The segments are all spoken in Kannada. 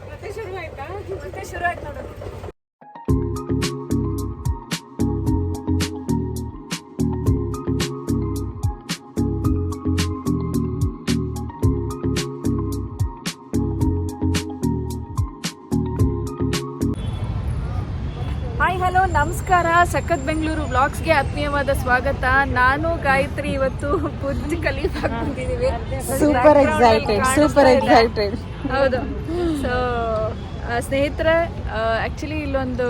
ಮತ್ತೆ ಶುರು ಆಯ್ತಾ? ಮತ್ತೆ ಶುರು ಆಯ್ತು ನೋಡು. ಹಾಯ್ ಹಲೋ ನಮಸ್ಕಾರ. ಸಖತ್ ಬೆಂಗಳೂರು ವ್ಲಾಗ್ಸ್ಗೆ ಆತ್ಮೀಯವಾದ ಸ್ವಾಗತ. ನಾನು ಗಾಯತ್ರಿ ಇವತ್ತು ಬುರ್ಜ್ ಖಲೀಫಾ ಬಂದಿದ್ದೀವಿ. Super excited. ಹೌದು. ಸೊ ಸ್ನೇಹಿತರೆ, ಆಕ್ಚುಲಿ ಇಲ್ಲೊಂದು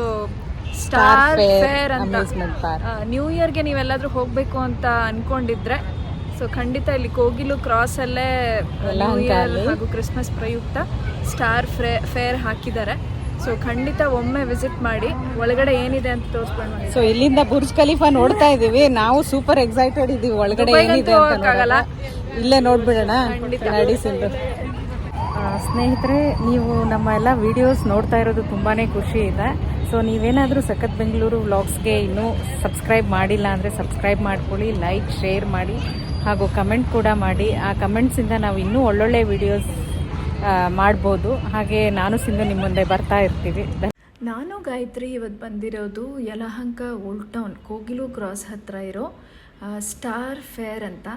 ಸ್ಟಾರ್ ಫೇರ್ ಅಂತ ನ್ಯೂ ಇಯರ್ಗೆ ನೀವೆಲ್ಲಾದ್ರೂ ಹೋಗ್ಬೇಕು ಅಂತ ಅನ್ಕೊಂಡಿದ್ರೆ ಸೊ ಖಂಡಿತ ಇಲ್ಲಿ ಕೋಗಿಲು ಕ್ರಾಸ್ ಅಲ್ಲೇ ನ್ಯೂ ಇಯರ್ ಹಾಗೂ ಕ್ರಿಸ್ಮಸ್ ಪ್ರಯುಕ್ತ ಸ್ಟಾರ್ ಫೇರ್ ಹಾಕಿದ್ದಾರೆ. ಸೊ ಖಂಡಿತ ಒಮ್ಮೆ ವಿಸಿಟ್ ಮಾಡಿ, ಒಳಗಡೆ ಏನಿದೆ ಅಂತ ತೋರಿಸ್ಕೊಂಡು. ಸೊ ಇಲ್ಲಿಂದ ಬುರ್ಜ್ ಖಲೀಫಾ ನೋಡ್ತಾ ಇದೀವಿ, ನಾವು ಸೂಪರ್ ಎಕ್ಸೈಟೆಡ್ ಇದೀವಿ. ಒಳಗಡೆ ಏನಿದೆ ಆಗಲ್ಲ, ಇಲ್ಲೇ ನೋಡ್ಬಿಡೋಣ. ಸ್ನೇಹಿತರೆ, ನೀವು ನಮ್ಮ ಎಲ್ಲ ವಿಡಿಯೋಸ್ ನೋಡ್ತಾ ಇರೋದು ತುಂಬಾ ಖುಷಿ ಇದೆ. ಸೊ ನೀವೇನಾದರೂ ಸಖತ್ ಬೆಂಗಳೂರು ವ್ಲಾಗ್ಸ್ಗೆ ಇನ್ನೂ ಸಬ್ಸ್ಕ್ರೈಬ್ ಮಾಡಿಲ್ಲ ಅಂದರೆ ಸಬ್ಸ್ಕ್ರೈಬ್ ಮಾಡ್ಕೊಳ್ಳಿ, ಲೈಕ್ ಶೇರ್ ಮಾಡಿ ಹಾಗೂ ಕಮೆಂಟ್ ಕೂಡ ಮಾಡಿ. ಆ ಕಮೆಂಟ್ಸಿಂದ ನಾವು ಇನ್ನೂ ಒಳ್ಳೊಳ್ಳೆ ವಿಡಿಯೋಸ್ ಮಾಡ್ಬೋದು. ಹಾಗೆ ನಾನು ಸಿಂಧು ನಿಮ್ಮ ಮುಂದೆ ಬರ್ತಾ ಇರ್ತೀವಿ. ನಾನು ಗಾಯತ್ರಿ ಇವತ್ತು ಬಂದಿರೋದು Yelahanka old town Kogilu cross ಹತ್ರ ಇರೋ ಸ್ಟಾರ್ ಫೇರ್ ಅಂತ.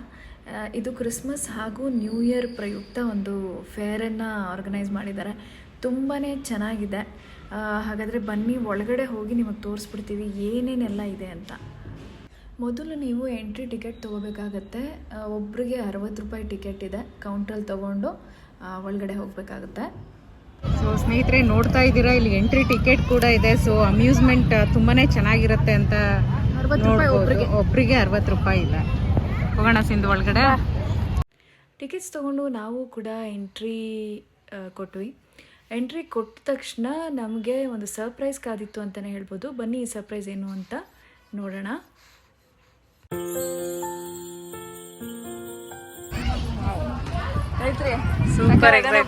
ಇದು ಕ್ರಿಸ್ಮಸ್ ಹಾಗೂ ನ್ಯೂ ಇಯರ್ ಪ್ರಯುಕ್ತ ಒಂದು ಫೇರನ್ನು ಆರ್ಗನೈಸ್ ಮಾಡಿದ್ದಾರೆ. ತುಂಬಾ ಚೆನ್ನಾಗಿದೆ. ಹಾಗಾದರೆ ಬನ್ನಿ, ಒಳಗಡೆ ಹೋಗಿ ನಿಮಗೆ ತೋರಿಸ್ಬಿಡ್ತೀವಿ ಏನೇನೆಲ್ಲ ಇದೆ ಅಂತ. ಮೊದಲು ನೀವು ಎಂಟ್ರಿ ಟಿಕೆಟ್ ತೊಗೋಬೇಕಾಗತ್ತೆ. ಒಬ್ಬರಿಗೆ 60 ರೂಪಾಯಿ ಟಿಕೆಟ್ ಇದೆ. ಕೌಂಟ್ರಲ್ಲಿ ತೊಗೊಂಡು ಒಳಗಡೆ ಹೋಗಬೇಕಾಗುತ್ತೆ. ಸೊ ಸ್ನೇಹಿತರೆ, ನೋಡ್ತಾ ಇದ್ದೀರಾ, ಇಲ್ಲಿ ಎಂಟ್ರಿ ಟಿಕೆಟ್ ಕೂಡ ಇದೆ. ಸೊ ಅಮ್ಯೂಸ್ಮೆಂಟ್ ತುಂಬಾ ಚೆನ್ನಾಗಿರುತ್ತೆ ಅಂತ. 60 ರೂಪಾಯಿ ಒಬ್ಬರಿಗೆ 60 ರೂಪಾಯಿ ಇಲ್ಲ. ಹೋಗೋಣ ಸಿಂಧು ಒಳಗಡೆ. ಟಿಕೆಟ್ಸ್ ತೊಗೊಂಡು ನಾವು ಕೂಡ ಎಂಟ್ರಿ ಕೊಟ್ವಿ. ಎಂಟ್ರಿ ಕೊಟ್ಟ ತಕ್ಷಣ ನಮಗೆ ಒಂದು ಸರ್ಪ್ರೈಸ್ ಕಾದಿತ್ತು ಅಂತಲೇ ಹೇಳ್ಬೋದು. ಬನ್ನಿ ಈ ಸರ್ಪ್ರೈಸ್ ಏನು ಅಂತ ನೋಡೋಣ.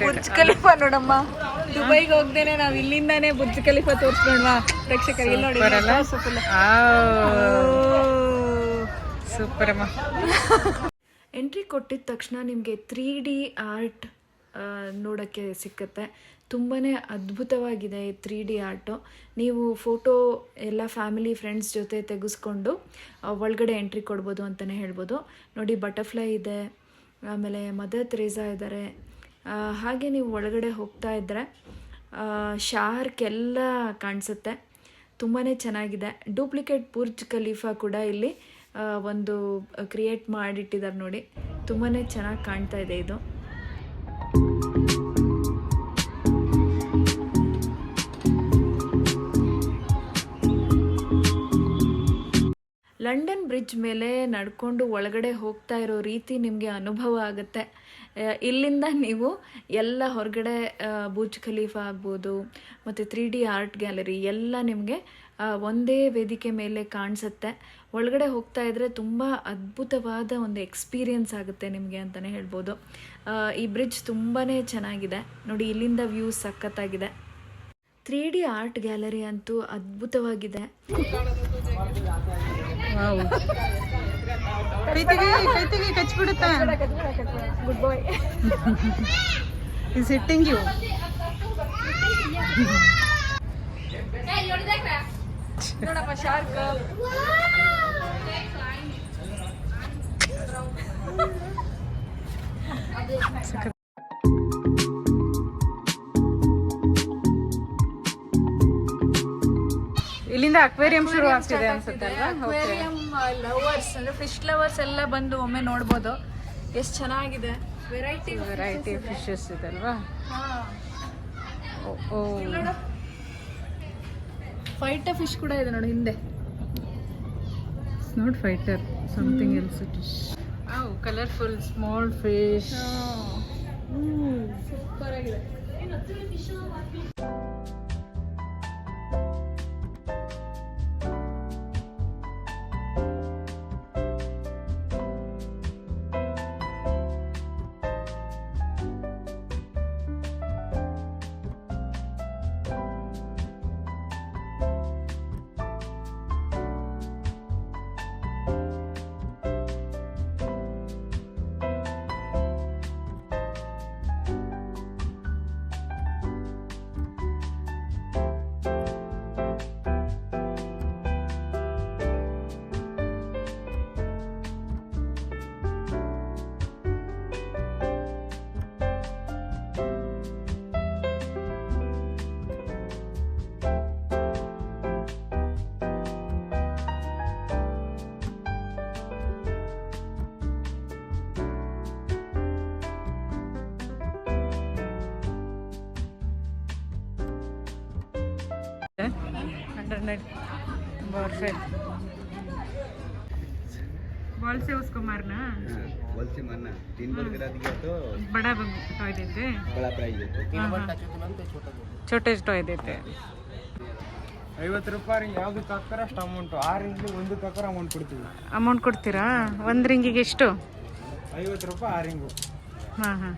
ಬುರ್ಜ್ ಖಲೀಫಾ ನೋಡಮ್ಮ. ದುಬೈಗೆ ಹೋಗ್ದೇನೆ ನಾವು ಇಲ್ಲಿಂದಾನೇ ಬುರ್ಜ್ ಖಲೀಫಾ ತೋರಿಸ್ಕೊಂಡ್ವಾ ಪ್ರೇಕ್ಷಕರಿಗೆ. ನೋಡಿ ಸೂಪರ್ ಅಮ್ಮ. ಎಂಟ್ರಿ ಕೊಟ್ಟಿದ ತಕ್ಷಣ ನಿಮಗೆ 3D ಆರ್ಟ್ ನೋಡೋಕ್ಕೆ ಸಿಕ್ಕತ್ತೆ. ತುಂಬಾ ಅದ್ಭುತವಾಗಿದೆ ಈ 3D ಆರ್ಟು. ನೀವು ಫೋಟೋ ಎಲ್ಲ ಫ್ಯಾಮಿಲಿ ಫ್ರೆಂಡ್ಸ್ ಜೊತೆ ತೆಗೆಸ್ಕೊಂಡು ಒಳಗಡೆ ಎಂಟ್ರಿ ಕೊಡ್ಬೋದು ಅಂತಲೇ ಹೇಳ್ಬೋದು. ನೋಡಿ, ಬಟರ್ಫ್ಲೈ ಇದೆ, ಆಮೇಲೆ ಮದರ್ ತೆರೇಸಾ ಇದ್ದಾರೆ. ಹಾಗೆ ನೀವು ಒಳಗಡೆ ಹೋಗ್ತಾ ಇದ್ದರೆ ಶಾರ್ಕ್ ಎಲ್ಲ ಕಾಣಿಸುತ್ತೆ. ತುಂಬಾ ಚೆನ್ನಾಗಿದೆ. ಡೂಪ್ಲಿಕೇಟ್ ಬುರ್ಜ್ ಖಲೀಫಾ ಕೂಡ ಇಲ್ಲಿ ಒಂದು ಕ್ರಿಯೇಟ್ ಮಾಡಿಟ್ಟಿದ್ದಾರೆ ನೋಡಿ. ತುಂಬಾ ಚೆನ್ನಾಗಿ ಕಾಣ್ತಾ ಇದೆ ಇದು. ಲಂಡನ್ ಬ್ರಿಡ್ಜ್ ಮೇಲೆ ನಡ್ಕೊಂಡು ಒಳಗಡೆ ಹೋಗ್ತಾ ಇರೋ ರೀತಿ ನಿಮಗೆ ಅನುಭವ ಆಗುತ್ತೆ. ಇಲ್ಲಿಂದ ನೀವು ಎಲ್ಲ ಹೊರಗಡೆ ಬುರ್ಜ್ ಖಲೀಫಾ ಆಗ್ಬೋದು ಮತ್ತು 3D ಆರ್ಟ್ ಗ್ಯಾಲರಿ ಎಲ್ಲ ನಿಮಗೆ ಒಂದೇ ವೇದಿಕೆ ಮೇಲೆ ಕಾಣಿಸುತ್ತೆ. ಒಳಗಡೆ ಹೋಗ್ತಾ ಇದ್ದರೆ ತುಂಬ ಅದ್ಭುತವಾದ ಒಂದು ಎಕ್ಸ್ಪೀರಿಯನ್ಸ್ ಆಗುತ್ತೆ ನಿಮಗೆ ಅಂತಲೇ ಹೇಳ್ಬೋದು. ಈ ಬ್ರಿಡ್ಜ್ ತುಂಬಾ ಚೆನ್ನಾಗಿದೆ ನೋಡಿ. ಇಲ್ಲಿಂದ ವ್ಯೂ ಸಖತ್ತಾಗಿದೆ. 3D ಆರ್ಟ್ ಗ್ಯಾಲರಿ ಅಂತೂ ಅದ್ಭುತವಾಗಿದೆ. Good boy is hitting you. ನೋಡಪ್ಪ ಶಾರ್ಕ್. ಇಲ್ಲಿಂದ ಅಕ್ವೇರಿಯಂ ಶುರು ಆಗ್ತಿದೆ ಅನ್ಸುತ್ತೆ ಅಲ್ವಾ? ಅಕ್ವೇರಿಯಂ ಲವರ್ಸ್ ಅಂದ್ರೆ ಫಿಶ್ ಲವರ್ಸ್ ಎಲ್ಲ ಬಂದು ಒಮ್ಮೆ ನೋಡ್ಬೋದು. ಎಷ್ಟು ಚೆನ್ನಾಗಿದೆ. ವೆರೈಟಿ ಫಿಶಸ್ ಇದೆ ಅಲ್ವಾ? ಫೈಟರ್ ಫಿಶ್ ಕೂಡ ಇದೆ ನೋಡಿ ಹಿಂದೆ. It's not fighter, something else it is. Colourful small fish. Super ಆಗಿದೆ. नट परफेक्ट बॉल से उसको मारना बॉल से मारना 3 बॉल गिरा दिया तो बड़ा टॉय देते बड़ा प्राइज देते 3 बॉल टच छोटे टॉय देते 50 ರೂಪಾಯಿ ಯಾವ್ದಕ್ಕೆ ಹಾಕ್ತಾರೆ ಅಷ್ಟು ಅಮೌಂಟು 6 ರಿಂಗಿಗೆ ಒಂದಕ್ಕೆ ಹಾಕ್ರೆ ಅಮೌಂಟ್ ಕೊಡ್ತೀವಿ ಅಮೌಂಟ್ ಕೊಡ್ತೀರಾ ಒಂದು ರಿಂಗಿಗೆ ಎಷ್ಟು 50 ರೂಪಾಯಿ 6 ರಿಂಗು ಹಾಂ ಹಾಂ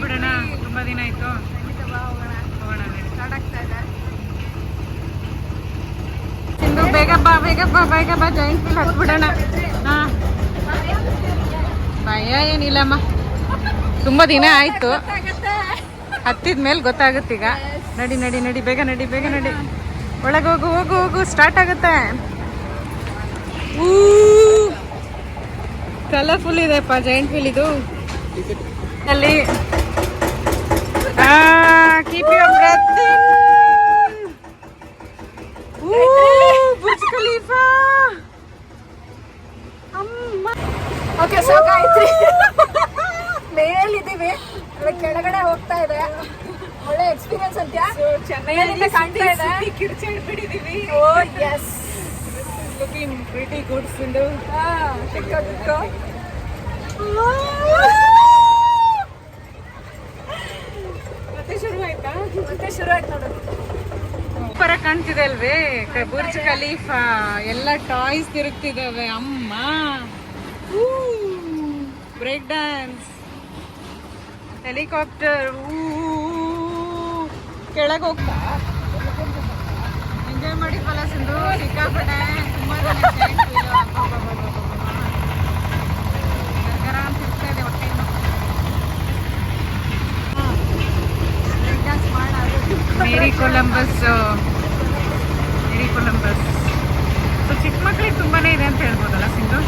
ಬಿಡೋಣ ತುಂಬ ದಿನ ಆಯಿತು ಹೋಗೋಣ ಸಿಂಧು ಬೇಗ ಬಾ ಜಾಯಿಂಟ್ ವೀಲ್ ಹತ್ಬಿಡೋಣ ಹಾಂ ಭಯ ಏನಿಲ್ಲಮ್ಮ ತುಂಬ ದಿನ ಆಯಿತು ಹತ್ತಿದ ಮೇಲೆ ಗೊತ್ತಾಗುತ್ತೀಗ ನಡಿ ಬೇಗ ನಡಿ ಒಳಗೆ ಹೋಗು ಸ್ಟಾರ್ಟ್ ಆಗುತ್ತೆ ಕಲರ್ಫುಲ್ ಇದೆಪ್ಪ ಜಾಯಿಂಟ್ ವೀಲ್ ಇದು ಅಲ್ಲಿ keep your breath in Burj Khalifa ಅಮ್ಮ ಓಕೆ ಸೊ ಗಾಯತ್ರಿ ಮೇಲಿದ್ದೀವಿ ಕೆಳಗಡೆ ಹೋಗ್ತಾ ಇದೆ ಒಳ್ಳೆ ಎಕ್ಸ್ಪೀರಿಯನ್ಸ್ ಅಂತ್ಯಾ ಮೇಲಿಂದ ಕಾಣ್ತಾ ಇದೆ ಕಿರ್ಚಾಡ್ಬಿಟ್ಟಿದೀವಿ oh yes looking pretty good Sindhu ಟಿಕ್ಕೋ ಮತ್ತೆ ಶುರು ಆಯ್ತು ನೋಡು ಸೂಪರ್ ಆಗಿ ಕಾಣ್ತಿದೆ ಅಲ್ವೇ ಬುರ್ಜ್ ಖಲೀಫಾ ಎಲ್ಲ ಟಾಯ್ಸ್ ತಿರುಗ್ತಿದಾವೆ ಅಮ್ಮ ಬ್ರೇಕ್ ಡ್ಯಾನ್ಸ್ ಹೆಲಿಕಾಪ್ಟರ್ ಕೆಳಗೆ ಹೋಗ್ತಾ ಎಂಜಾಯ್ ಮಾಡಿದ್ವಲ್ಲ ಸಿಂಧು ಸಿಕ್ಕಾಪಟ್ಟೆ ತುಂಬಾ ಗರಗರ ಅಂತ ತಿರ್ಗ್ತಾ ಇದೆ ಹೊಟ್ಟೆ ಮೇರಿ ಕೊಲಂಬಸ್ ಸೊ ಚಿಕ್ಕ ಮಕ್ಕಳಿಗೆ ತುಂಬಾನೇ ಇದೆ ಅಂತ ಹೇಳ್ಬೋದಲ್ಲ ಸಿಂಧು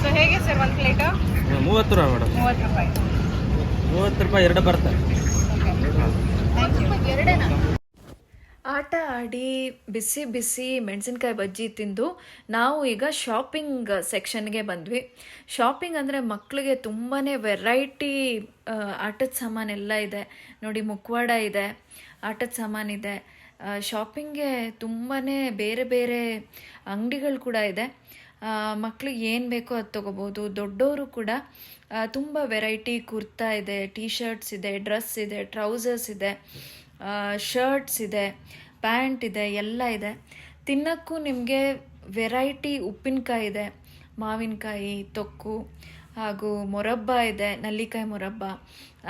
ಸೊ ಹೇಗೆ ಸರ್ ಒಂದು ಪ್ಲೇಟು 30 ರೂಪಾಯಿ ಮೇಡಮ್ 30 ರೂಪಾಯಿ 30 ರೂಪಾಯಿ ಎರಡು ಬರ್ತದೆ ಆಟ ಆಡಿ ಬಿಸಿ ಬಿಸಿ ಮೆಣಸಿನ್ಕಾಯಿ ಬಜ್ಜಿ ತಿಂದು ನಾವು ಈಗ ಶಾಪಿಂಗ್ ಸೆಕ್ಷನ್ಗೆ ಬಂದ್ವಿ. ಶಾಪಿಂಗ್ ಅಂದರೆ ಮಕ್ಕಳಿಗೆ ತುಂಬಾ ವೆರೈಟಿ ಆಟದ ಸಾಮಾನೆಲ್ಲ ಇದೆ ನೋಡಿ. ಮುಖವಾಡ ಇದೆ, ಆಟದ ಸಾಮಾನಿದೆ. ಶಾಪಿಂಗ್ಗೆ ತುಂಬಾ ಬೇರೆ ಬೇರೆ ಅಂಗಡಿಗಳು ಕೂಡ ಇದೆ. ಮಕ್ಕಳಿಗೆ ಏನು ಬೇಕೋ ಅದು ತೊಗೋಬೋದು. ದೊಡ್ಡವರು ಕೂಡ ತುಂಬ ವೆರೈಟಿ ಕುರ್ತಾ ಇದೆ, ಟೀ ಶರ್ಟ್ಸ್ ಇದೆ, ಡ್ರೆಸ್ ಇದೆ, ಟ್ರೌಸರ್ಸ್ ಇದೆ, ಶರ್ಟ್ಸ್ ಇದೆ, ಪ್ಯಾಂಟ್ ಇದೆ, ಎಲ್ಲ ಇದೆ. ತಿನ್ನೋಕ್ಕೂ ನಿಮಗೆ ವೆರೈಟಿ ಉಪ್ಪಿನಕಾಯಿ ಇದೆ, ಮಾವಿನಕಾಯಿ ತೊಕ್ಕು, ಹಾಗೂ ಮೊರಬ್ಬ ಇದೆ, ನಲ್ಲಿಕಾಯಿ ಮೊರಬ್ಬ.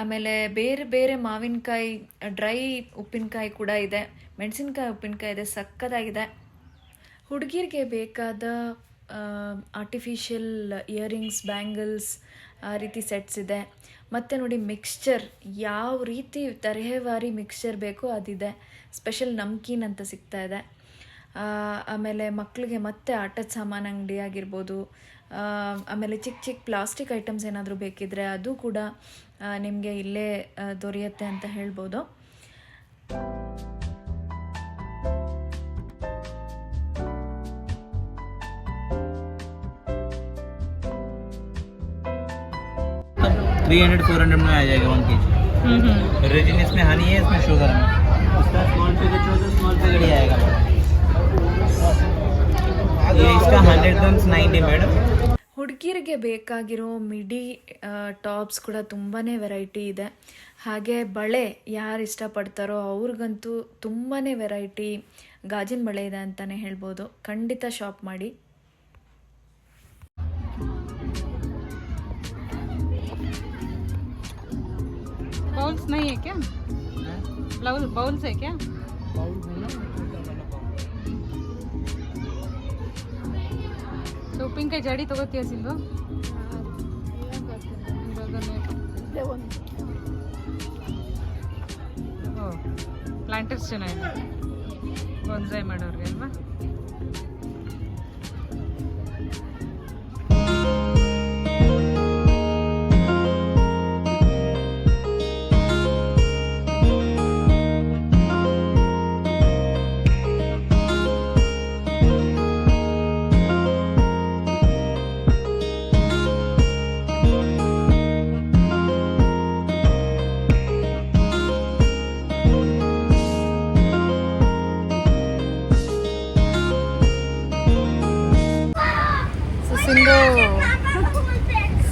ಆಮೇಲೆ ಬೇರೆ ಬೇರೆ ಮಾವಿನಕಾಯಿ ಡ್ರೈ ಉಪ್ಪಿನಕಾಯಿ ಕೂಡ ಇದೆ, ಮೆಣಸಿನ್ಕಾಯಿ ಉಪ್ಪಿನಕಾಯಿ ಇದೆ, ಸಕ್ಕತ್ತಾಗಿದೆ. ಹುಡುಗಿರಿಗೆ ಬೇಕಾದ ಆರ್ಟಿಫಿಷಿಯಲ್ ಇಯರಿಂಗ್ಸ್, ಬ್ಯಾಂಗಲ್ಸ್, ಆ ರೀತಿ ಸೆಟ್ಸ್ ಇದೆ. ಮತ್ತು ನೋಡಿ ಮಿಕ್ಸ್ಚರ್ ಯಾವ ರೀತಿ ತರಹೇವಾರಿ ಮಿಕ್ಸ್ಚರ್ ಬೇಕೋ ಅದಿದೆ. ಸ್ಪೆಷಲ್ ನಮ್ಕೀನ್ ಅಂತ ಸಿಗ್ತಾ ಇದೆ. ಆಮೇಲೆ ಮಕ್ಕಳಿಗೆ ಮತ್ತೆ ಆಟದ ಸಾಮಾನು ಅಂಗಡಿ ಆಗಿರ್ಬೋದು, ಆಮೇಲೆ ಚಿಕ್ಕ ಚಿಕ್ಕ ಪ್ಲಾಸ್ಟಿಕ್ ಐಟಮ್ಸ್ ಏನಾದರೂ ಬೇಕಿದ್ರೆ ಅದು ಕೂಡ ನಿಮಗೆ ಇಲ್ಲೇ ದೊರೆಯುತ್ತೆ ಅಂತ ಹೇಳ್ಬೋದು. $300 400 में आ जाएगा 1 kg. रेजिन इसमें हनी है, इसमें शुगर है. इसका स्मॉल पैकेट 14 स्मॉल पैकेट ही आएगा मैडम. ये इसका 100 grams 90 मैडम. ಹುಡುಗಿರಿಗೆ ಬೇಕಾಗಿರೋ ಮಿಡಿ ಟಾಪ್ಸ್ ಕೂಡ ತುಂಬಾ ವೆರೈಟಿ ಇದೆ. ಹಾಗೆ ಬಳೆ ಯಾರು ಇಷ್ಟಪಡ್ತಾರೋ ಅವ್ರಿಗಂತೂ ತುಂಬಾ ವೆರೈಟಿ ಗಾಜಿನ ಬಳೆ ಇದೆ ಅಂತಲೇ ಹೇಳ್ಬೋದು. ಖಂಡಿತ ಶಾಪ್ ಮಾಡಿ. बाउल्स नहीं है क्या? बाउल्स है क्या? तो ಉಪ್ಪಿನಕಾಯಿ ಜಾಡಿ ತಗೋತೀಯ ಸಿಂಧು? ಪ್ಲಾಂಟರ್ಸ್ ಚೆನ್ನಾಗಿದೆ ಬೊನ್ಸಾಯ್ ಮಾಡೋರಿಗೆ ಅಲ್ವಾ?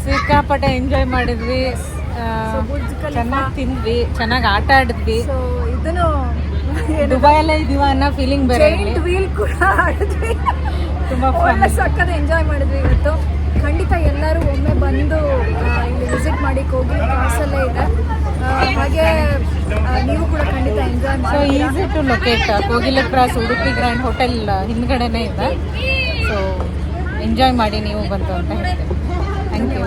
ಸಿಕ್ಕಾಪಟ್ಟೆ ಎಂಜಾಯ್ ಮಾಡಿದ್ವಿ, ಚೆನ್ನಾಗಿ ತಿಂದ್ವಿ, ಚೆನ್ನಾಗಿ ಆಟ ಆಡಿದ್ವಿ. ಇದನ್ನು ದುಬೈಯಲ್ಲೇ ಇದೀವ ಅನ್ನೋ ಫೀಲಿಂಗ್ ಬೇರೆ. ವೀಲ್ ಕೂಡ ಆಡಿದ್ವಿ, ತುಂಬಾ ಸಕ್ಕತ್ ಎಂಜಾಯ್ ಮಾಡಿದ್ವಿ ಇವತ್ತು. ಖಂಡಿತ ಎಲ್ಲರೂ ಒಮ್ಮೆ ಬಂದು ಇಲ್ಲಿ ವಿಸಿಟ್ ಮಾಡಿ. ಕೋಗಿಲ್ ಕ್ರಾಸಲ್ಲೇ ಇದೆ, ಹಾಗೆ ನೀವು ಕೂಡ ಖಂಡಿತ ಎಂಜಾಯ್ ಮಾಡಿ. So easy to locate. Kogilu cross Udupi grand hotel ಹಿಂದ್ಗಡೆನೇ ಇದೆ. ಸೊ ಎಂಜಾಯ್ ಮಾಡಿ ನೀವು ಬಂದು ಅಂತ ಹೇಳ್ತೇವೆ. Thank you.